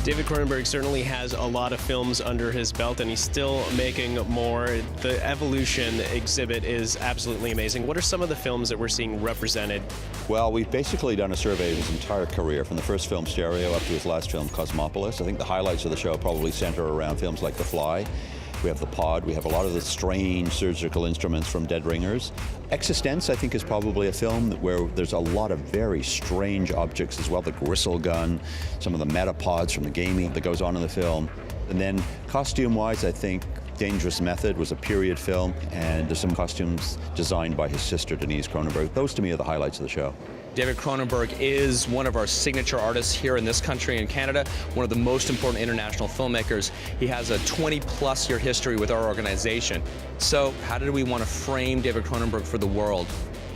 David Cronenberg certainly has a lot of films under his belt, and he's still making more. The Evolution exhibit is absolutely amazing. What are some of the films that we're seeing represented? Well, we've basically done a survey of his entire career, from the first film Stereo up to his last film Cosmopolis. I think the highlights of the show probably center around films like The Fly. We have The Pod, we have a lot of the strange surgical instruments from Dead Ringers. Existence, I think, is probably a film where there's a lot of very strange objects as well. The gristle gun, some of the metapods from the gaming that goes on in the film. And then costume-wise, I think Dangerous Method was a period film, and there's some costumes designed by his sister, Denise Cronenberg. Those, to me, are the highlights of the show. David Cronenberg is one of our signature artists here in this country and Canada, one of the most important international filmmakers. He has a 20-plus year history with our organization. So how did we want to frame David Cronenberg for the world?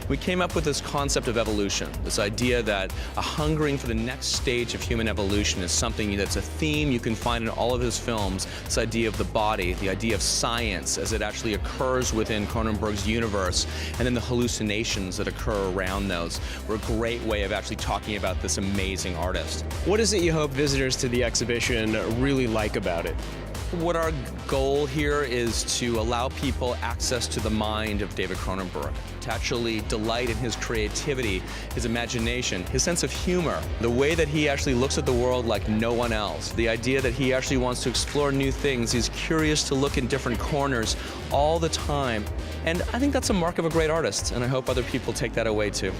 We came up with this concept of evolution, this idea that a hungering for the next stage of human evolution is something that's a theme you can find in all of his films. This idea of the body, the idea of science as it actually occurs within Cronenberg's universe, and then the hallucinations that occur around those were a great way of actually talking about this amazing artist. What is it you hope visitors to the exhibition really like about it? What our goal here is to allow people access to the mind of David Cronenberg, to actually delight in his creativity, his imagination, his sense of humor, the way that he actually looks at the world like no one else, the idea that he actually wants to explore new things, he's curious to look in different corners all the time. And I think that's a mark of a great artist, and I hope other people take that away too.